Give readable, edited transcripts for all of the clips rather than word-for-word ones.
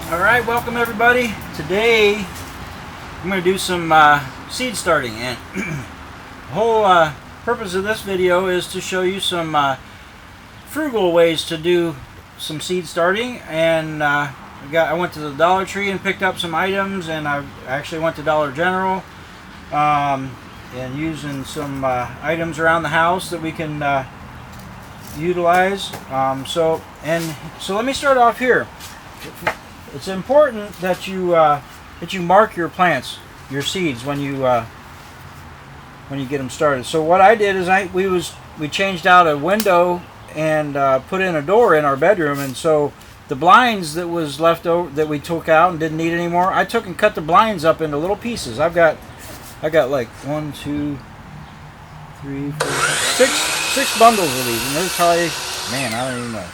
Alright, welcome everybody. Today I'm going to do some seed starting, and the whole purpose of this video is to show you some frugal ways to do some seed starting. And I went to the Dollar Tree and picked up some items, and I actually went to Dollar General and using some items around the house that we can utilize. So let me start off here. It's important that you mark your plants, your seeds, when you get them started. So what I did is we changed out a window and put in a door in our bedroom, and so the blinds that was left over that we took out and didn't need anymore, I took and cut the blinds up into little pieces. I got like 1, 2, 3, 4, 6 bundles of these, and there's probably, man, I don't even know.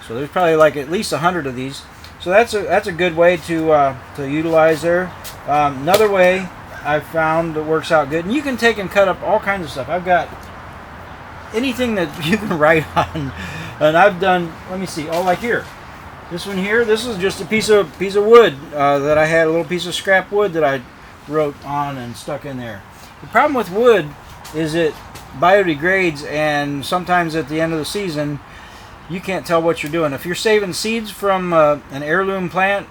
So there's probably like at least 100 of these. So that's a good way to utilize there. Another way I found that works out good, and you can take and cut up all kinds of stuff. I've got anything that you can write on, and I've done. Let me see. Oh, like here, this one here. This is just a piece of wood that I had, a little piece of scrap wood that I wrote on and stuck in there. The problem with wood is it biodegrades, and sometimes at the end of the season, you can't tell what you're doing. If you're saving seeds from an heirloom plant,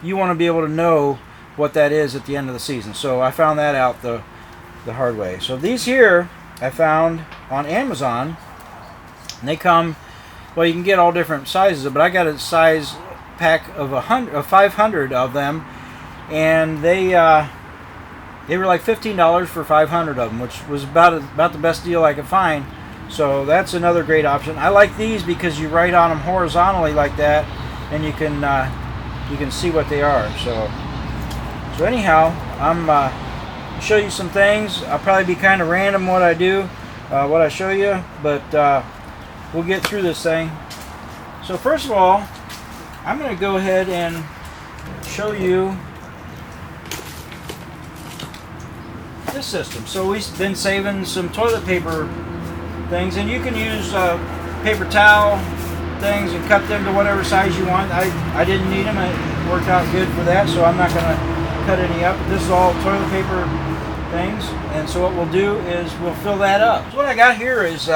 you want to be able to know what that is at the end of the season. So I found that out the hard way. So these here I found on Amazon, and they come, well, you can get all different sizes, but I got a size pack of 500 of them, and they were like $15 for 500 of them, which was about the best deal I could find. So that's another great option. I like these because you write on them horizontally like that, and you can see what they are. So anyhow, I'm gonna show you some things. I'll probably be kind of random what I do, what I show you, but we'll get through this thing. So first of all, I'm going to go ahead and show you this system. So we've been saving some toilet paper things, and you can use paper towel things and cut them to whatever size you want. I didn't need them. It worked out good for that, so I'm not going to cut any up. This is all toilet paper things, and so what we'll do is we'll fill that up. So what I got here is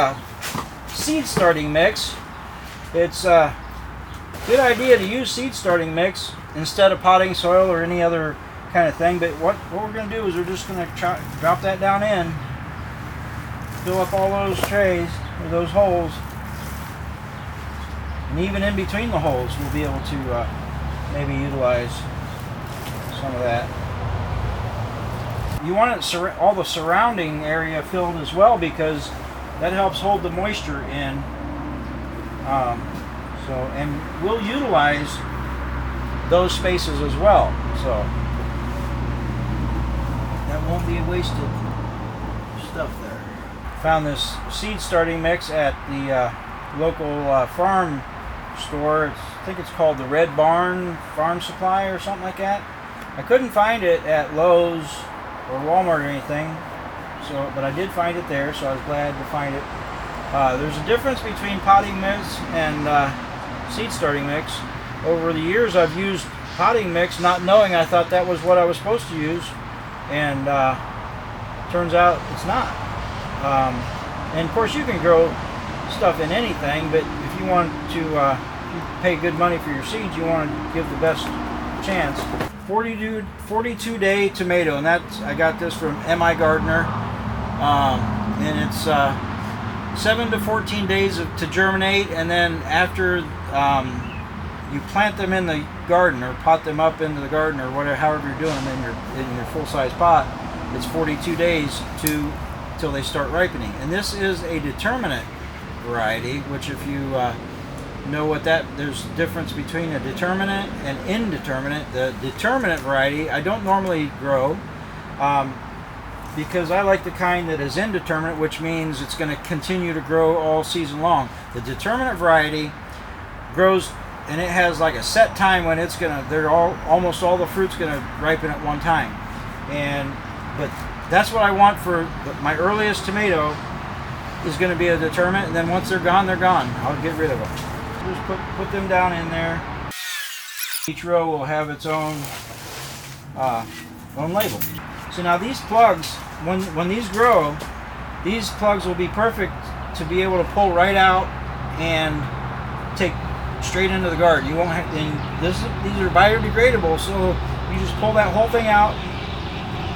seed starting mix. It's a good idea to use seed starting mix instead of potting soil or any other kind of thing, but what we're going to do is we're just going to drop that down in, fill up all those trays or those holes, and even in between the holes we'll be able to maybe utilize some of that. You want all the surrounding area filled as well, because that helps hold the moisture in. And we'll utilize those spaces as well, so that won't be wasted stuff there. Found this seed starting mix at the local farm store. I think it's called the Red Barn Farm Supply or something like that. I couldn't find it at Lowe's or Walmart or anything, but I did find it there, so I was glad to find it. There's a difference between potting mix and seed starting mix. Over the years I've used potting mix not knowing. I thought that was what I was supposed to use, and turns out it's not. And of course you can grow stuff in anything, but if you want to you pay good money for your seeds, you want to give the best chance. 42 day tomato, and I got this from M.I. Gardner, and it's 7 to 14 days to germinate, and then after you plant them in the garden or pot them up into the garden or whatever, however you're doing them in your full-size pot, it's 42 days till they start ripening. And this is a determinate variety, which if you know what there's a difference between a determinate and indeterminate. The determinate variety I don't normally grow because I like the kind that is indeterminate, which means it's going to continue to grow all season long. The determinate variety grows, and it has like a set time when it's going to, almost all the fruit's going to ripen at one time. But that's what I want for my earliest tomato, is going to be a determinate, and then once they're gone, I'll get rid of them. Just put them down in there. Each row will have its own label. So now these plugs, when these grow, these plugs will be perfect to be able to pull right out and take straight into the garden. You won't have, and these are biodegradable, so you just pull that whole thing out,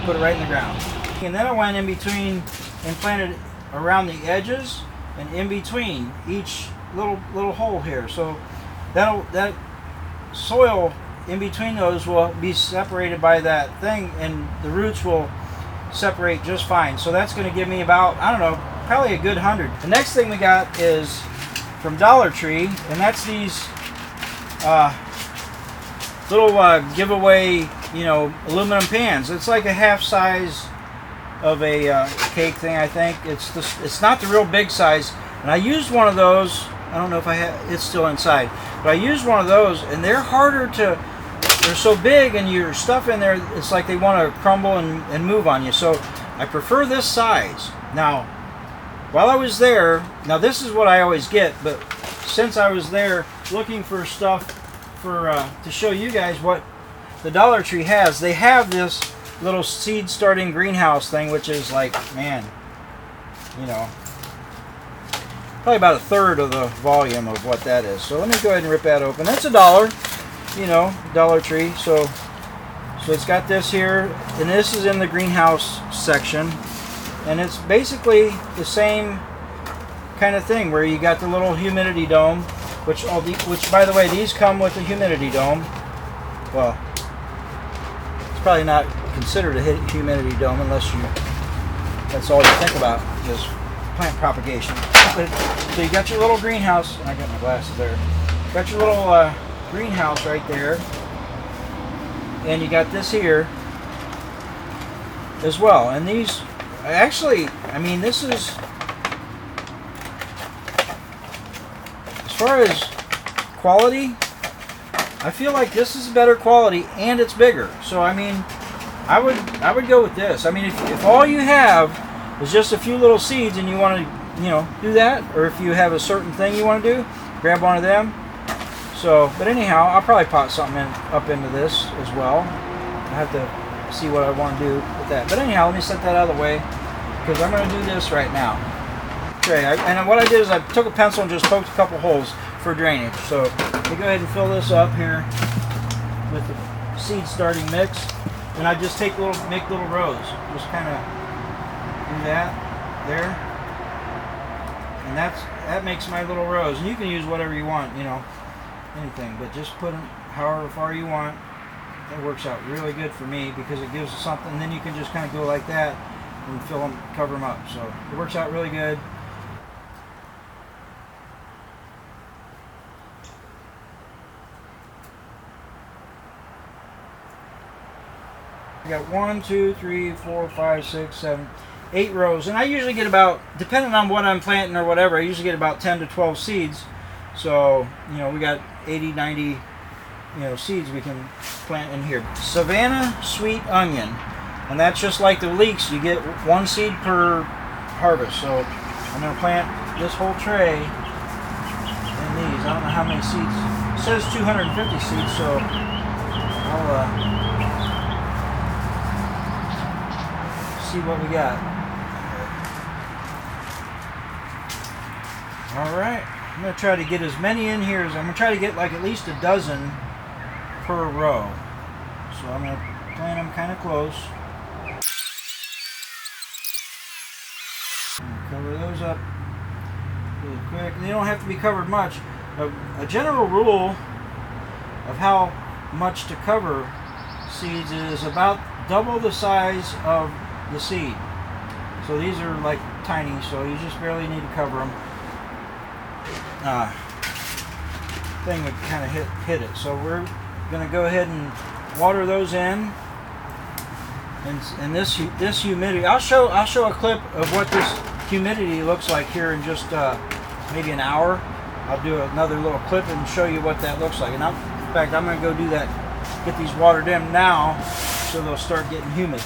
put it right in the ground. And then I went in between and planted around the edges and in between each little hole here. So that soil in between those will be separated by that thing, and the roots will separate just fine. So that's going to give me about, I don't know, probably a good 100. The next thing we got is from Dollar Tree, and that's these little giveaway, aluminum pans. It's like a half size of a cake thing, I think. It's not the real big size, and I used one of those. I don't know if I have, it's still inside, but I used one of those, and they're harder to, they're so big, and your stuff in there, it's like they want to crumble and move on you. So I prefer this size. Now, while I was there, now this is what I always get, but since I was there looking for stuff for to show you guys what the Dollar Tree has, they have this little seed starting greenhouse thing, which is like, man, probably about a third of the volume of what that is. So let me go ahead and rip that open. That's $1, Dollar Tree. So it's got this here, and this is in the greenhouse section, and it's basically the same kind of thing where you got the little humidity dome, which by the way, these come with a humidity dome. Well, it's probably not considered a humidity dome unless that's all you think about is plant propagation. So you got your little greenhouse, and I got my glasses there. Got your little greenhouse right there, and you got this here as well. And these, actually, I mean, this is, as far as quality, I feel like this is better quality, and it's bigger. So I mean, I would go with this. I mean, if all you have is just a few little seeds and you want to, do that, or if you have a certain thing you want to do, grab one of them. So, but anyhow, I'll probably pot something up into this as well. I have to see what I want to do with that. But anyhow, let me set that out of the way, because I'm going to do this right now. Okay, and what I did is I took a pencil and just poked a couple holes for drainage. So let me go ahead and fill this up here with the seed starting mix, and I just make little rows. Just kind of do that there, and that makes my little rows. And you can use whatever you want, anything, but just put them however far you want. That works out really good for me because it gives us something, and then you can just kind of go like that and fill them, cover them up. So it works out really good. I got 1, 2, 3, 4, 5, 6, 7, 8 rows, and I usually get about, depending on what I'm planting or whatever, I usually get about 10 to 12 seeds. So we got 80, 90 seeds we can plant in here. Savannah sweet onion, and that's just like the leeks. You get 1 seed per harvest. So I'm going to plant this whole tray in these. I don't know how many seeds. It says 250 seeds, so I'll see what we got. Alright, I'm going to try to get as many in here as I'm going to try to get like at least a dozen per row. So I'm going to plant them kind of close. Cover those up really quick. They don't have to be covered much. A general rule of how much to cover seeds is about double the size of the seed. So these are like tiny, so you just barely need to cover them. Thing would kind of hit it. So we're going to go ahead and water those in. And this humidity, I'll show a clip of what this humidity looks like here in just maybe an hour. I'll do another little clip and show you what that looks like. And in fact, I'm going to go do that, get these watered in now, so they'll start getting humid.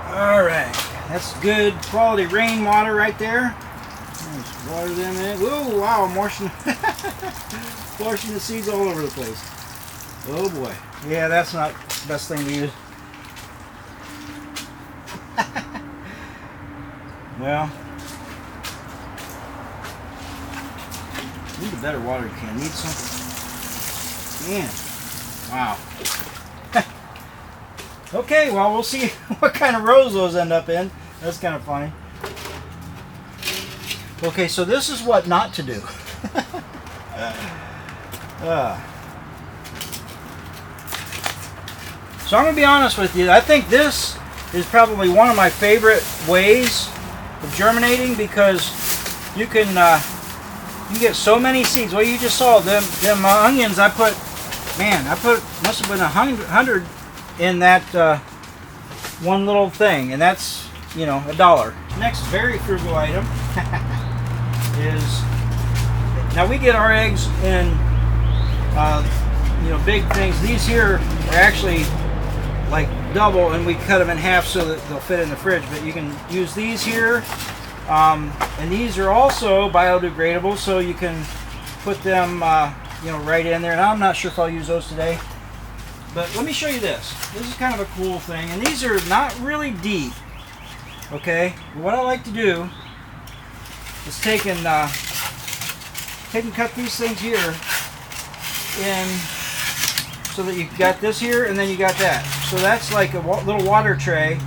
All right, that's good quality rainwater right there. Just water them in. Whoa, wow, I'm washing the seeds all over the place. Oh boy. Yeah, that's not the best thing to use. Well, need a better water can. Need something. Man. Wow. Okay, well, we'll see what kind of rows those end up in. That's kind of funny. Okay, so this is what not to do. So I'm going to be honest with you. I think this is probably one of my favorite ways of germinating because you can get so many seeds. Well, you just saw them onions. I put must have been 100 in that one little thing, and that's $1. Next very frugal item is, now we get our eggs in big things. These here are actually like double, and we cut them in half so that they'll fit in the fridge, but you can use these here, and these are also biodegradable, so you can put them right in there. And I'm not sure if I'll use those today, but let me show you this. This is kind of a cool thing, and these are not really deep. Okay, what I like to do is take and cut these things here in, so that you got this here and then you got that. So that's like a little water tray,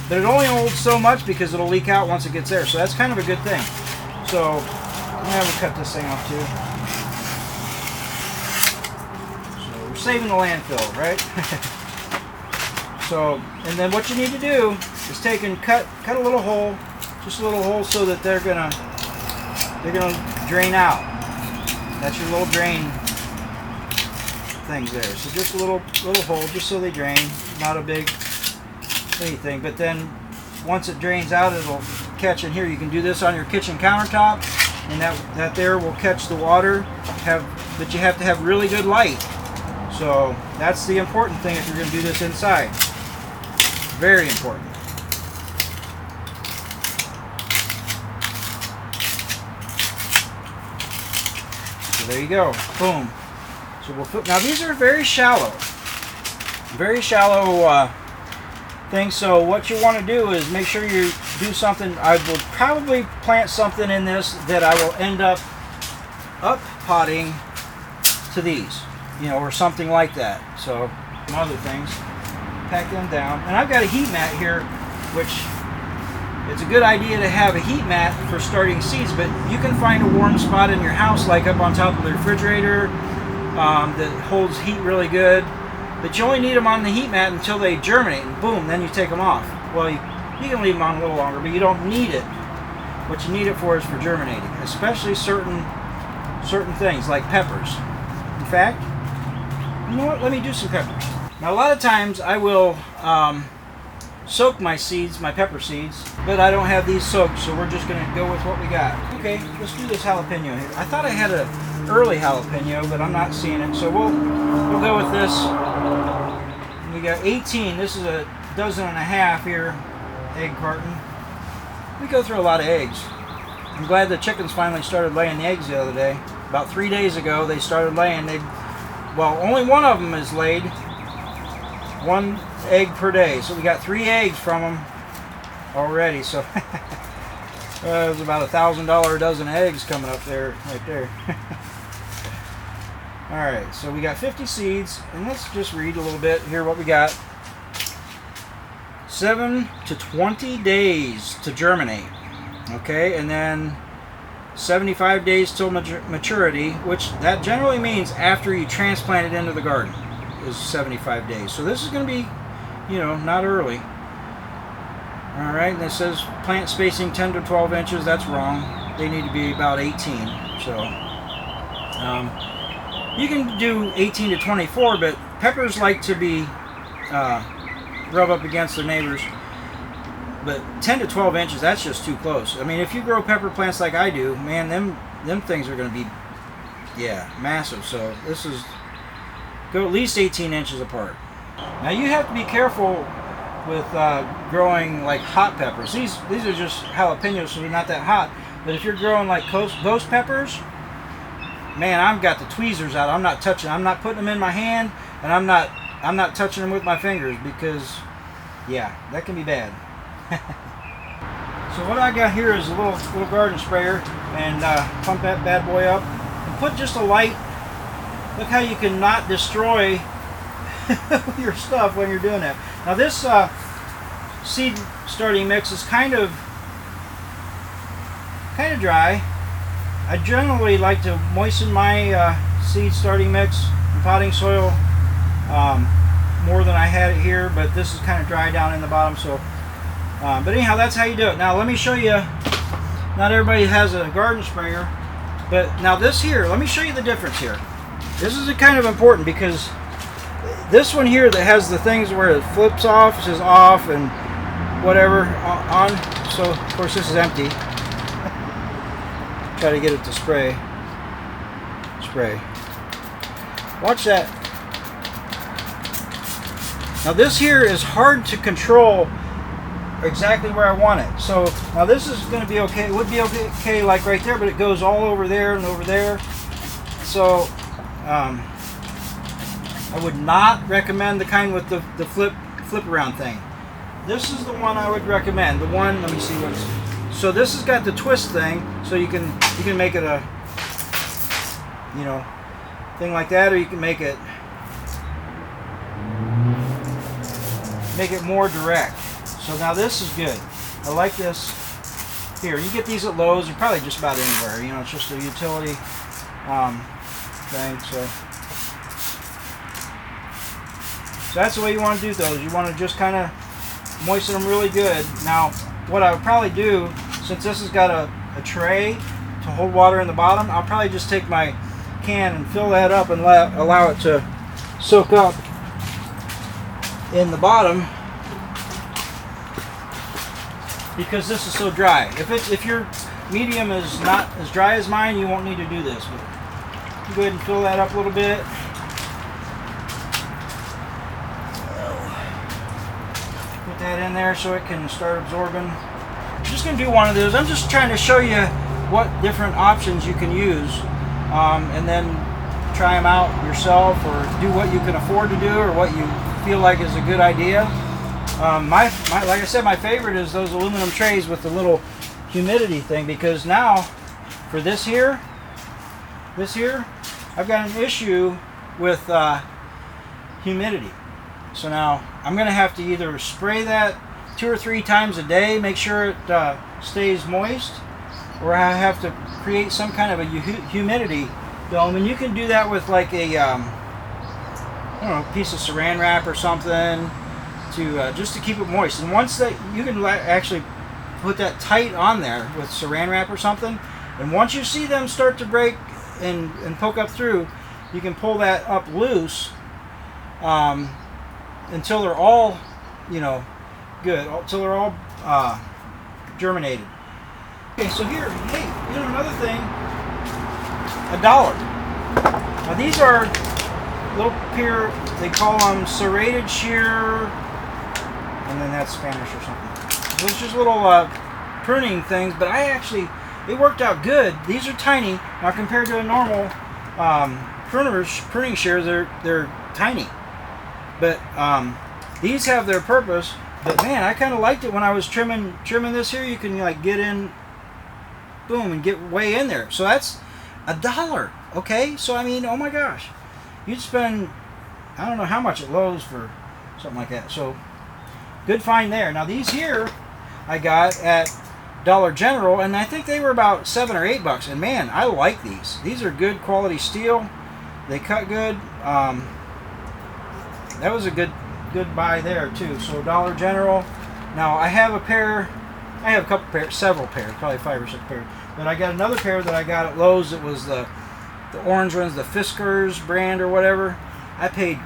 but it only holds so much because it'll leak out once it gets there. So that's kind of a good thing. So we'll cut this thing off too. So we're saving the landfill, right? So, and then what you need to do is take and cut a little hole, just a little hole, so that they're gonna drain out. That's your little drain things there. So just a little hole, just so they drain. Not a big anything, but then once it drains out, it'll catch in here. You can do this on your kitchen countertop, and that there will catch the water. But you have to have really good light. So that's the important thing if you're going to do this inside. Very important. So there you go. Boom. So now these are very shallow things. So what you want to do is make sure you do something. I will probably plant something in this that I will end up potting to these, or something like that. So some other things, pack them down. And I've got a heat mat here, which it's a good idea to have a heat mat for starting seeds, but you can find a warm spot in your house, like up on top of the refrigerator, that holds heat really good. But you only need them on the heat mat until they germinate, and boom, then you take them off. Well, you can leave them on a little longer, but you don't need it. What you need it for is for germinating, especially certain things like peppers. In fact, you know what? Let me do some peppers. Now, a lot of times I will soak my seeds, my pepper seeds, but I don't have these soaked, so we're just going to go with what we got. Okay, let's do this jalapeno here. I thought I had an early jalapeno, but I'm not seeing it, so we'll go with this. We got 18. This is a dozen and a half here, egg carton. We go through a lot of eggs. I'm glad the chickens finally started laying the eggs the other day. About 3 days ago, they started laying. Well, only one of them is laid. 1 egg per day. So we got 3 eggs from them already. So it was about $1,000 a dozen eggs coming up there, right there. Alright, so we got 50 seeds, and let's just read a little bit here what we got. 7 to 20 days to germinate. Okay, and then 75 days till maturity, which that generally means after you transplant it into the garden is 75 days. So this is going to be, not early. Alright, and it says plant spacing 10 to 12 inches. That's wrong. They need to be about 18. So, you can do 18 to 24, but peppers like to be rub up against their neighbors. But 10 to 12 inches, that's just too close. I mean, if you grow pepper plants like I do, man, them things are going to be, massive. So this is, go at least 18 inches apart. Now you have to be careful with growing like hot peppers. These are just jalapenos, so they're not that hot. But if you're growing like ghost peppers, man, I've got the tweezers out. I'm not touching. I'm not putting them in my hand, and I'm not touching them with my fingers because, yeah, that can be bad. So what I got here is a little garden sprayer, and pump that bad boy up and put just a light. Look how you can not destroy your stuff when you're doing that. Now this seed starting mix is kind of dry. I generally like to moisten my seed starting mix and potting soil more than I had it here, but this is kind of dry down in the bottom. So but anyhow, that's how you do it. Now let me show you. Not everybody has a garden sprayer, but now this here, let me show you the difference here. This is kind of important because this one here that has the things where it flips off, it says off and whatever on. So of course this is empty. Try to get it to spray. Watch that. Now this here is hard to control exactly where I want it. So now this is going to be okay. It would be okay like right there, but it goes all over there and over there. So I would not recommend the kind with the flip around thing. This is the one I would recommend. The one, let me see what's. So this has got the twist thing, so you can make it a, you know, thing like that, or you can make it more direct. So now this is good. I like this. Here, you get these at Lowe's. You're probably just about anywhere. You know, it's just a utility thing. So that's the way you want to do those. You want to just kind of moisten them really good. Now, what I would probably do, since this has got a tray to hold water in the bottom, I'll probably just take my can and fill that up and allow it to soak up in the bottom, because this is so dry. If your medium is not as dry as mine, you won't need to do this. But go ahead and fill that up a little bit. Put that in there so it can start absorbing. I'm just going to do one of those. I'm just trying to show you what different options you can use, and then try them out yourself, or do what you can afford to do, or what you feel like is a good idea. Like I said, my favorite is those aluminum trays with the little humidity thing, because now for this here, I've got an issue with humidity. So now I'm going to have to either spray that 2 or 3 times a day, make sure it stays moist, or I have to create some kind of a humidity dome. And you can do that with like a I don't know, piece of saran wrap or something, to just to keep it moist. And once that, you can actually put that tight on there with saran wrap or something, and once you see them start to break and poke up through, you can pull that up loose until they're all, you know, good, until they're all germinated. Okay, so here, hey, you know, another thing, $1. Now these are little pear, they call them serrated shear, and then that's Spanish or something. So it's just little pruning things, but it worked out good. These are tiny. Now compared to a normal pruning shears, they're tiny. But these have their purpose. But man, I kind of liked it when I was trimming this here. You can like get in, boom, and get way in there. So that's $1. Okay, so I mean, oh my gosh, you'd spend, I don't know how much at Lowe's for something like that. So good find there. Now these here I got at Dollar General, and I think they were about $7 or $8. And man, I like these. These are good quality steel. They cut good. That was a good buy there too. So Dollar General. Now I have a couple pairs, several pairs, probably 5 or 6 pairs. But I got another pair that I got at Lowe's. It was the orange ones, the Fiskars brand or whatever. I paid,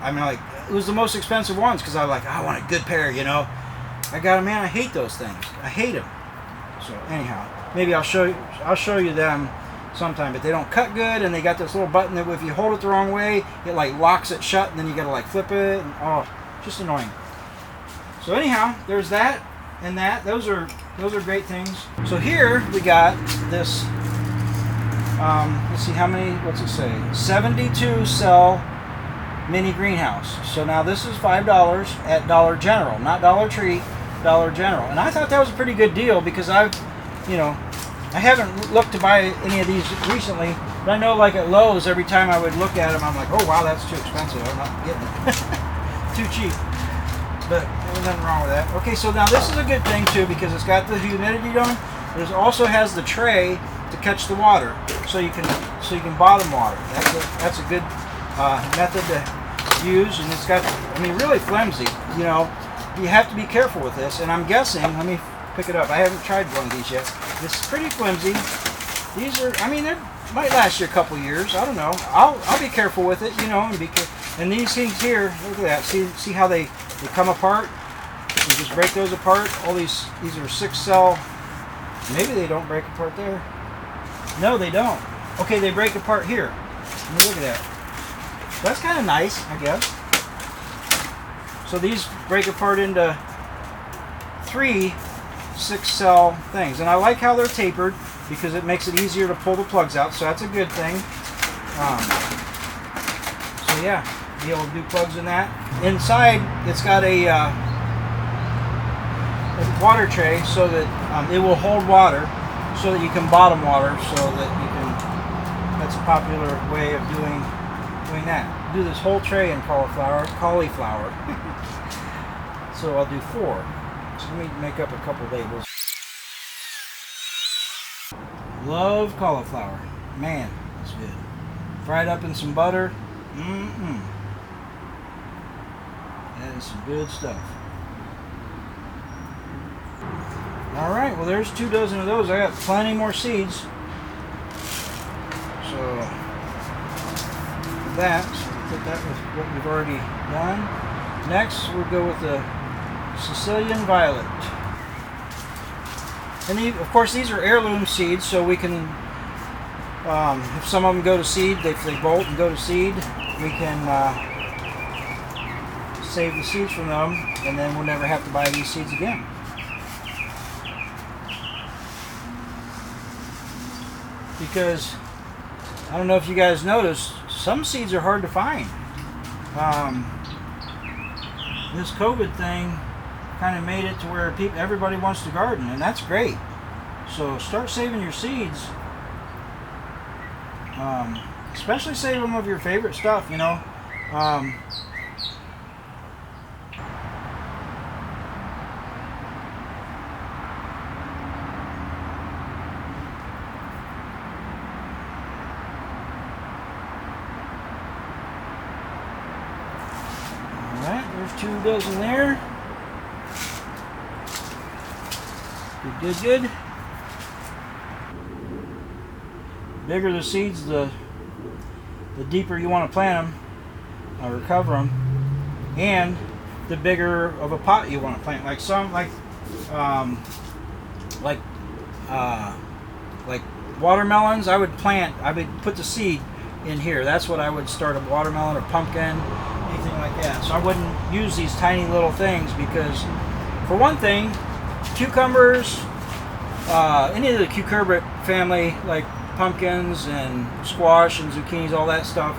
I mean, like, it was the most expensive ones, because I was like, I want a good pair, you know. I got them, man. I hate those things. I hate them. So anyhow, maybe I'll show you them sometime. But they don't cut good, and they got this little button that if you hold it the wrong way, it like locks it shut, and then you gotta like flip it, and oh, just annoying. So anyhow, there's that and that. Those are great things. So here we got this let's see, how many, what's it say? 72 cell mini greenhouse. So now this is $5 at Dollar General, not Dollar Tree, Dollar General. And I thought that was a pretty good deal because I haven't looked to buy any of these recently, but I know like at Lowe's, every time I would look at them, I'm like, oh wow, that's too expensive. I'm not getting it. Too cheap. But there's nothing wrong with that. Okay, so now this is a good thing too because it's got the humidity dome. It also has the tray to catch the water, so you can bottom water. That's a good method to use, and it's got, I mean, really flimsy. You know, you have to be careful with this. And I'm guessing, let me pick it up. I haven't tried one of these yet. It's pretty flimsy. These are, I mean, they might last you a couple years. I don't know. I'll be careful with it, you know, and be careful. And these things here, look at that. See how they come apart? You just break those apart. All these are 6 cell. Maybe they don't break apart there. No, they don't. Okay, they break apart here. Let me look at that. So that's kind of nice, I guess. So these break apart into 3 6-cell things. And I like how they're tapered because it makes it easier to pull the plugs out. So that's a good thing. So yeah, be able to do plugs in that. Inside, it's got a water tray so that it will hold water, so that you can bottom water, so that you can, that's a popular way of doing that. Do this whole tray in cauliflower. So I'll do 4. So let me make up a couple labels. Love cauliflower. Man, that's good. Fried up in some butter. That is some good stuff. Alright, well there's 2 dozen of those. I got plenty more seeds. So, with that, so we'll put that with what we've already done. Next, we'll go with the Sicilian Violet. And of course, these are heirloom seeds, so we can, if some of them go to seed, if they bolt and go to seed, we can save the seeds from them, and then we'll never have to buy these seeds again. Because I don't know if you guys noticed, some seeds are hard to find. This COVID thing kind of made it to where everybody wants to garden, and that's great. So start saving your seeds. Especially save them of your favorite stuff, you know. There's 2 dozen there. Good. Bigger the seeds, the deeper you want to plant them or cover them, and the bigger of a pot you want to plant. Like some, like watermelons, I would put the seed in here. That's what I would start, a watermelon or pumpkin, anything like that. So I wouldn't use these tiny little things because, for one thing, cucumbers, any of the cucurbitate family, like pumpkins and squash and zucchinis, all that stuff,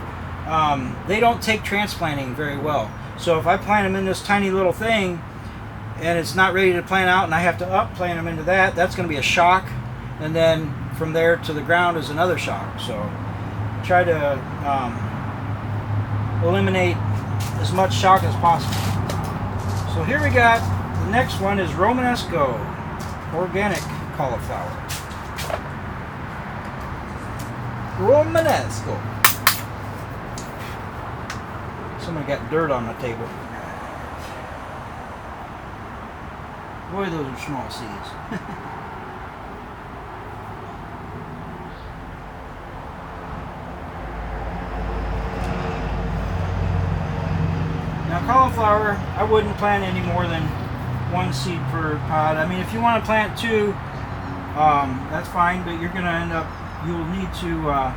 they don't take transplanting very well. So if I plant them in this tiny little thing and it's not ready to plant out and I have to plant them into that, that's going to be a shock, and then from there to the ground is another shock. So try to eliminate as much shock as possible. So here we got, the next one is Romanesco organic cauliflower. Romanesco. Somebody got dirt on the table. Boy, those are small seeds. Now cauliflower, I wouldn't plant any more than 1 seed per pod. I mean, if you want to plant 2, that's fine, but you're going to end up, you'll need to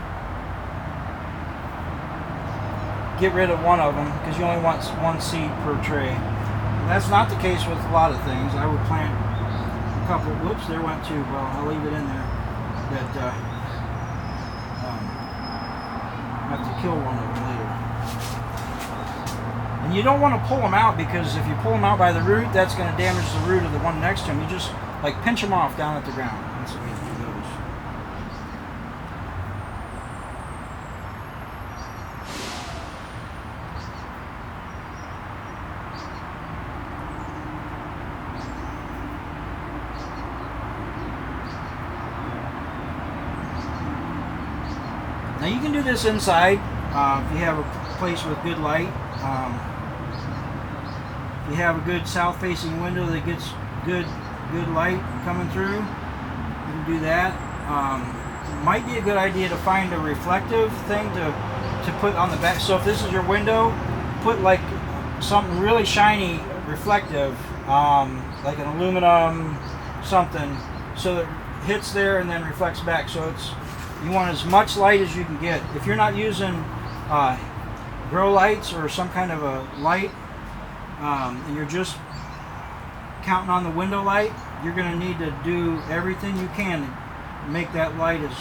get rid of one of them because you only want 1 seed per tray. And that's not the case with a lot of things. I would plant a couple. Whoops, there went 2. Well, I'll leave it in there. But kill one of them later. And you don't want to pull them out, because if you pull them out by the root, that's going to damage the root of the one next to them. You just like pinch them off down at the ground. That's what you do those. Now you can do this inside if you have a place with good light. If you have a good south-facing window that gets good light coming through, you can do that. It might be a good idea to find a reflective thing to put on the back. So if this is your window, put like something really shiny, reflective, like an aluminum something, so that it hits there and then reflects back. So you want as much light as you can get. If you're not using grow lights or some kind of a light, and you're just counting on the window light, you're going to need to do everything you can to make that light as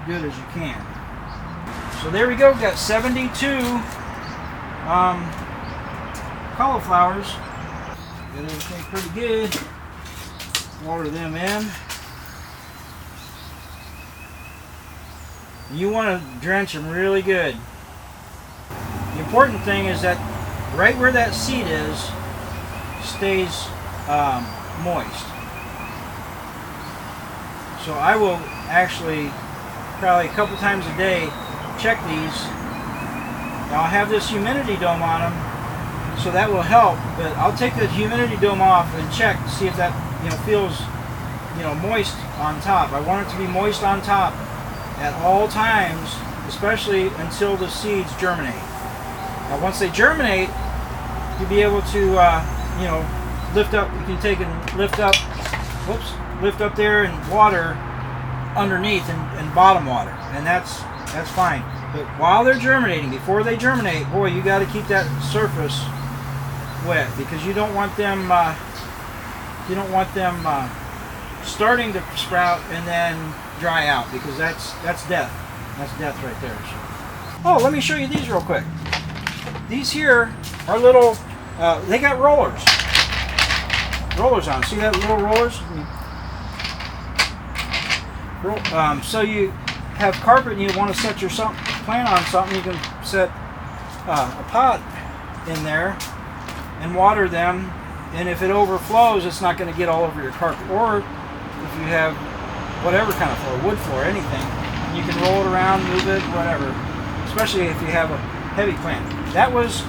good as you can. So there we go. We've got 72 cauliflowers. Got everything pretty good. Water them in. You want to drench them really good. The important thing is that right where that seed is stays moist. So I will actually probably a couple times a day check these. Now I'll have this humidity dome on them, so that will help. But I'll take the humidity dome off and check to see if that feels moist on top. I want it to be moist on top at all times, especially until the seeds germinate. Now once they germinate, you'll be able to lift up. You can take and lift up there and water underneath and bottom water, and that's fine. But while they're germinating, before they germinate, boy, you got to keep that surface wet, because you don't want them starting to sprout and then dry out, because that's death. That's death right there. So. Oh, let me show you these real quick. These here are little. They got rollers on. See that little rollers? So you have carpet and you want to set your plant on something, you can set a pot in there and water them, and if it overflows, it's not going to get all over your carpet. Or if you have whatever kind of floor, wood floor, anything, you can roll it around, move it, whatever, especially if you have a heavy plant. That was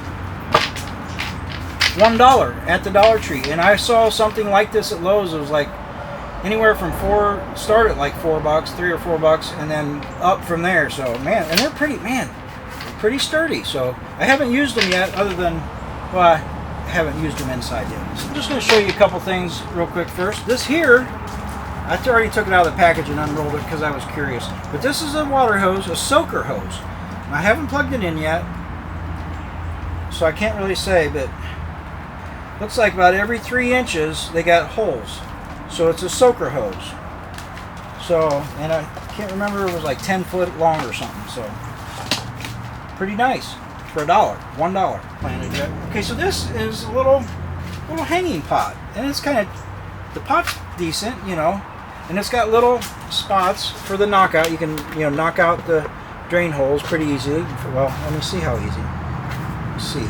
$1 at the Dollar Tree, and I saw something like this at Lowe's. It was like anywhere from start at like $4, $3 or $4, and then up from there. So man, and they're pretty sturdy. So I haven't used them yet, other than, well, I haven't used them inside yet. So I'm just going to show you a couple things real quick first. This here, I already took it out of the package and unrolled it because I was curious. But this is a water hose, a soaker hose. I haven't plugged it in yet, so I can't really say, but looks like about every 3 inches they got holes. So it's a soaker hose. So, and I can't remember, it was like 10 foot long or something. So pretty nice for $1 planted it. Okay, so this is a little hanging pot, and it's kind of, the pot's decent, and it's got little spots for the knockout. You can knock out the drain holes pretty easily. Well, let me see how easy. Let's see.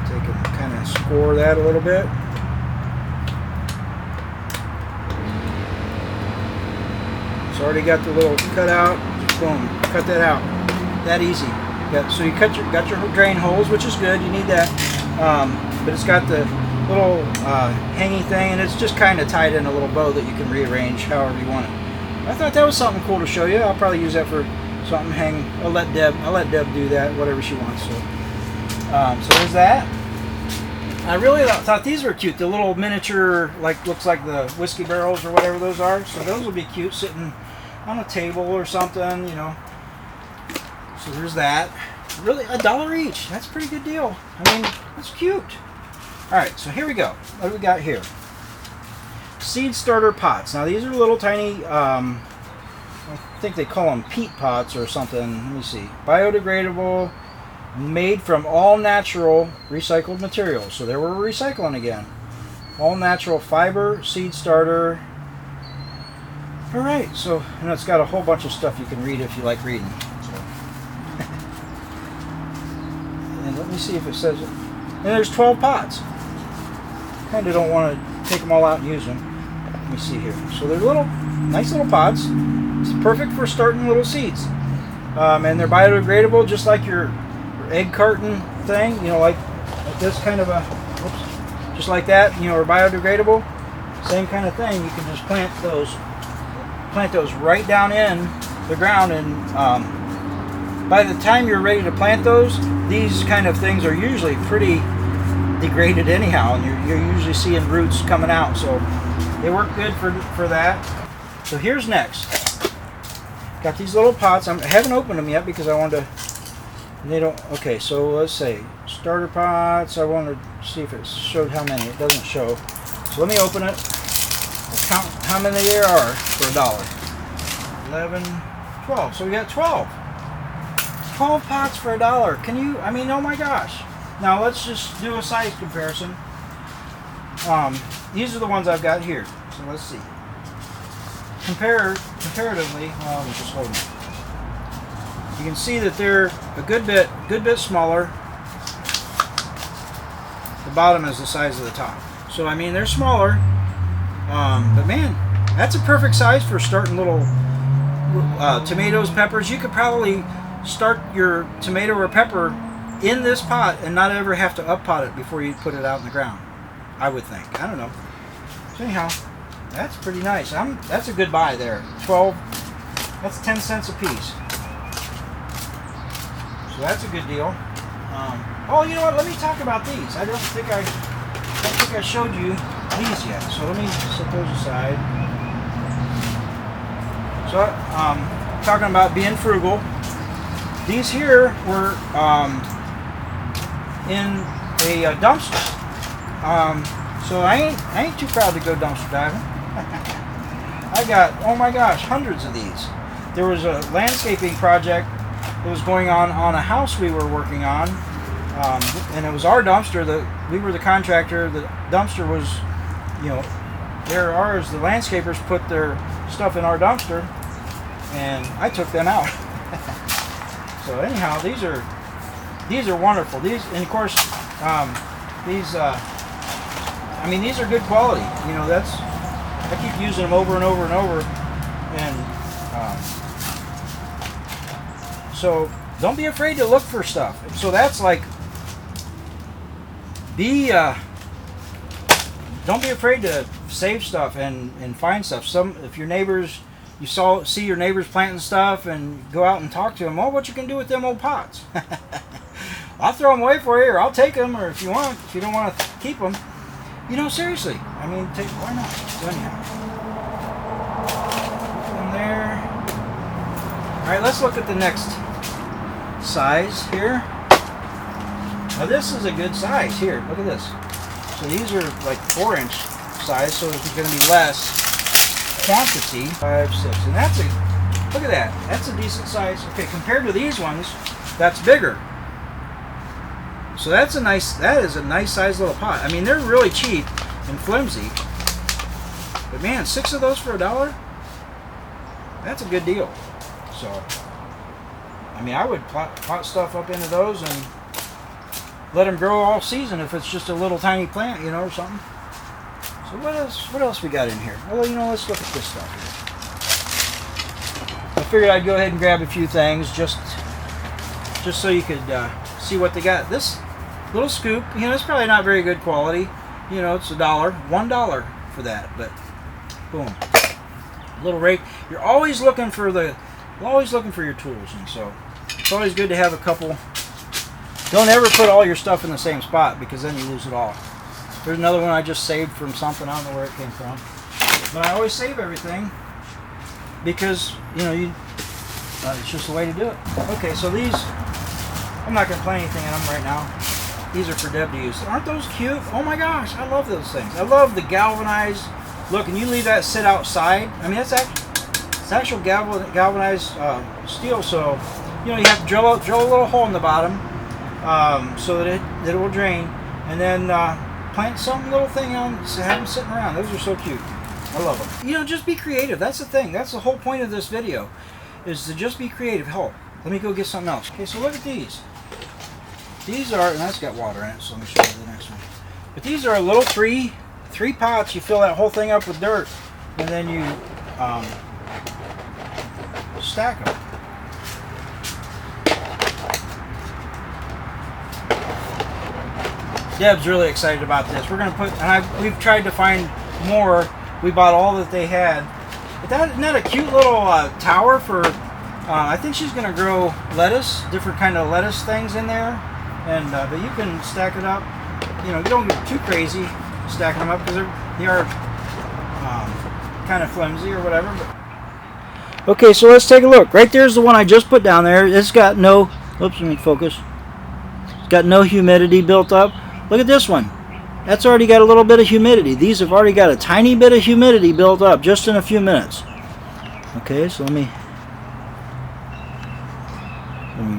Take and kind of score that a little bit. It's already got the little cutout. Boom, cut that out. That easy. So you got your drain holes, which is good. You need that. But it's got the little hanging thing, and it's just kind of tied in a little bow that you can rearrange however you want it. I thought that was something cool to show you. I'll probably use that for something hang. I'll let Deb do that, whatever she wants. So, so there's that. I really thought these were cute. The little miniature, looks like the whiskey barrels or whatever those are. So those will be cute sitting on a table or something, So there's that. Really, $1 each. That's a pretty good deal. I mean, that's cute. All right, so here we go. What do we got here? Seed starter pots. Now these are little tiny I think they call them peat pots or something. Let me see. Biodegradable, made from all natural recycled materials. So there we're recycling again. All natural fiber, seed starter. Alright, so and it's got a whole bunch of stuff you can read if you like reading. So. And let me see if it says it. And there's 12 pots. Kind of don't want to take them all out and use them. Let me see here. So they're little, nice little pots. It's perfect for starting little seeds. And they're biodegradable, just like your egg carton thing. You know, like this kind of a, whoops, just like that. You know, are biodegradable. Same kind of thing. You can just plant those right down in the ground, and by the time you're ready to plant those, these kind of things are usually pretty degraded anyhow, and you're usually seeing roots coming out, so they work good for that. So here's next. Got these little pots. I haven't opened them yet because I wanted to, they don't, okay, so let's say starter pots. I wanted to see if it showed how many. It doesn't show, so let me open it. Count how many there are for $1. 11, 12. So we got 12. 12 pots for $1. Can you, I mean, oh my gosh. Now let's just do a size comparison. These are the ones I've got here. So let's see. Comparatively, well, let me just hold them. You can see that they're a good bit smaller. The bottom is the size of the top. So I mean, they're smaller. But man, that's a perfect size for starting little tomatoes, peppers. You could probably start your tomato or pepper in this pot and not ever have to up pot it before you put it out in the ground, I would think. I don't know. So anyhow, that's pretty nice. That's a good buy there. 12, that's 10 cents a piece. So that's a good deal. Oh, you know what? Let me talk about these. I don't think I showed you these yet. So let me set those aside. So talking about being frugal. These here were in a dumpster. So I ain't too proud to go dumpster diving. I got, oh my gosh, hundreds of these. There was a landscaping project that was going on a house we were working on, and it was our dumpster. We were the contractor. The dumpster was, you know, they're ours. The landscapers put their stuff in our dumpster, and I took them out. So anyhow, these are wonderful. These, and of course, these I mean, these are good quality. You know, I keep using them over and over and over, and so don't be afraid to look for stuff. So that's like, don't be afraid to save stuff and find stuff. If your neighbors, see your neighbors planting stuff, and go out and talk to them. Oh, what you can do with them old pots? I'll throw them away for you, or I'll take them, or if you don't want to keep them, you know, seriously. I mean, why not? So anyhow, put them there. All right, let's look at the next size here. Now this is a good size here. Look at this. So these are like 4-inch size, so it's going to be less quantity. 5, 6, and look at that. That's a decent size. Okay, compared to these ones, that's bigger. So that is a nice size little pot. I mean, they're really cheap and flimsy, but man, 6 of those for $1, that's a good deal. So, I mean, I would pot stuff up into those and let them grow all season if it's just a little tiny plant, you know, or something. So what else we got in here? Well, you know, let's look at this stuff here. I figured I'd go ahead and grab a few things just so you could see what they got. This little scoop, you know, it's probably not very good quality. You know, it's $1 for that, but boom. Little rake. You're always looking for your tools, and so it's always good to have a couple. Don't ever put all your stuff in the same spot, because then you lose it all. There's another one I just saved from something. I don't know where it came from, but I always save everything because, you know, it's just the way to do it. Okay, so these, I'm not going to play anything in them right now. These are for Deb to use. Aren't those cute? Oh my gosh, I love those things. I love the galvanized look, and you leave that sit outside. I mean, it's It's actual galvanized steel, so you know you have to drill a little hole in the bottom so that it will drain, and then plant some little thing on, have them sitting around. Those are so cute. I love them. You know, just be creative. That's the thing. That's the whole point of this video, is to just be creative. Hell, let me go get something else. Okay, so look at these. These are, and that's got water in it, so let me show you the next one. But these are little three pots. You fill that whole thing up with dirt, and then you stack them. Deb's really excited about this. We're gonna put, and we've tried to find more. We bought all that they had. But isn't that a cute little tower for? I think she's gonna grow lettuce, different kind of lettuce things in there, and but you can stack it up. You know, you don't get too crazy stacking them up because they are kind of flimsy or whatever. But. Okay, so let's take a look. Right there's the one I just put down there. It's got no. Oops, let me focus. It's got no humidity built up. Look at this one. That's already got a little bit of humidity. These have already got a tiny bit of humidity built up just in a few minutes. Okay, so let me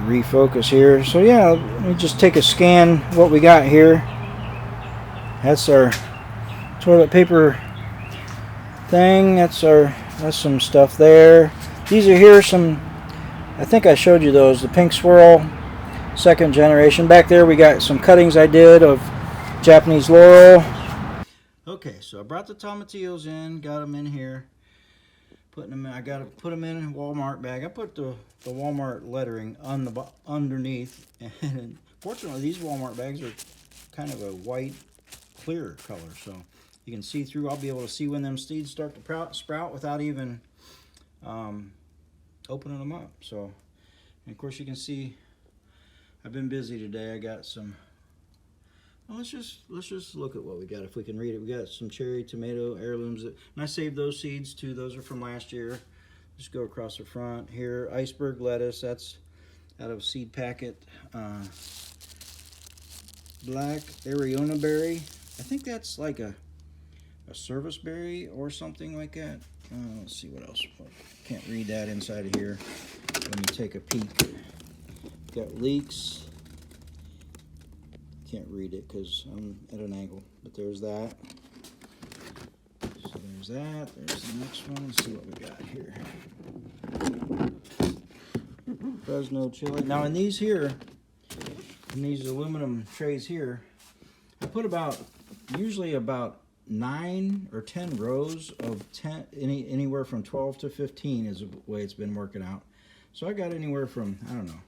refocus here. So yeah, let me just take a scan what we got here. That's our toilet paper thing. That's some stuff there. These are here some, I think I showed you those, the pink swirl. Second generation. Back there we got some cuttings I did of Japanese laurel. Okay, so I brought the tomatillos in, got them in here, putting them in. I got to put them in a Walmart bag. I put the Walmart lettering on the underneath, and fortunately these Walmart bags are kind of a white clear color, so you can see through. I'll be able to see when them seeds start to sprout without even opening them up. So, and of course you can see I've been busy today. I got some. Well, let's just look at what we got. If we can read it, we got some cherry tomato heirlooms. And I saved those seeds too. Those are from last year. Just go across the front here. Iceberg lettuce. That's out of seed packet. Black Ariona berry. I think that's like a service berry or something like that. Let's see what else. Can't read that inside of here. Let me take a peek. Got leeks. Can't read it because I'm at an angle, but there's that. So there's that. There's the next one. Let's see what we got here. Fresno chili. Now in these here, in these aluminum trays here, I put usually about 9 or 10 rows of anywhere from 12 to 15 is the way it's been working out. So I got anywhere from, I don't know,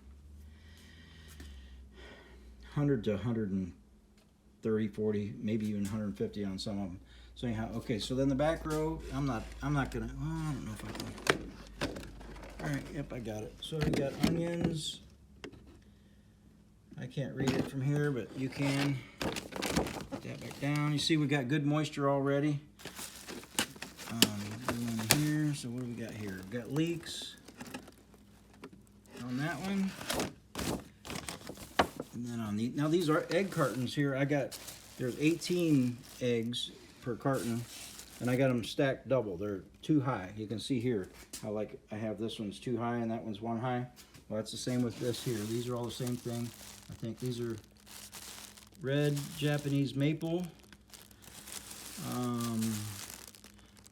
100 to 130, 40, maybe even 150 on some of them. So anyhow, okay, so then the back row, I'm not gonna, I don't know if I can. All right, yep, I got it. So we got onions. I can't read it from here, but you can. Put that back down. You see we got good moisture already. In here, so what do we got here? We've got leeks on that one. And then on now these are egg cartons here. There's 18 eggs per carton, and I got them stacked double. They're too high. You can see here how I have this one's too high and that one's one high. Well, that's the same with this here. These are all the same thing. I think these are red Japanese maple,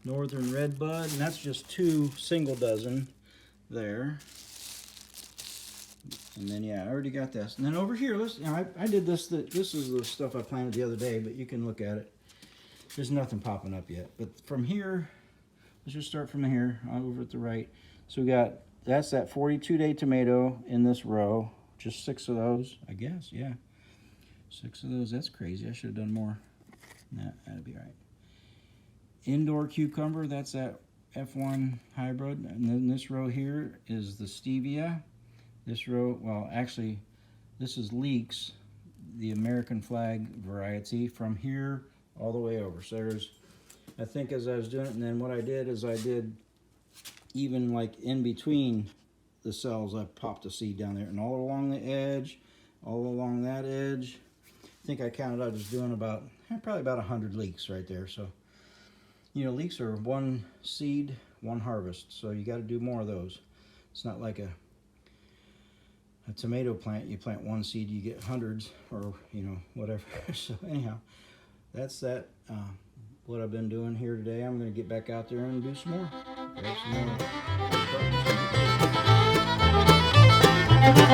northern red bud, and that's just 2 single dozen there. And then yeah, I already got this. And then over here, I did this. This is the stuff I planted the other day, but you can look at it. There's nothing popping up yet. But from here, let's just start from here over at the right. So we got that's that 42-day tomato in this row. Just 6 of those, I guess. Yeah, 6 of those. That's crazy. I should have done more. That'd be all right. Indoor cucumber. That's that F1 hybrid. And then this row here is the stevia. This row, well, actually, this is leeks, the American flag variety, from here all the way over. So there's, I think as I was doing it, and then what I did is I did even like in between the cells, I popped a seed down there, and all along the edge, all along that edge. I think I counted, I was doing probably about 100 leeks right there. So, you know, leeks are 1 seed, one harvest. So you got to do more of those. It's not like a tomato plant. You plant one seed, you get hundreds, or you know, whatever. So anyhow, that's that. What I've been doing here today. I'm going to get back out there and do some more. Grab some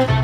more.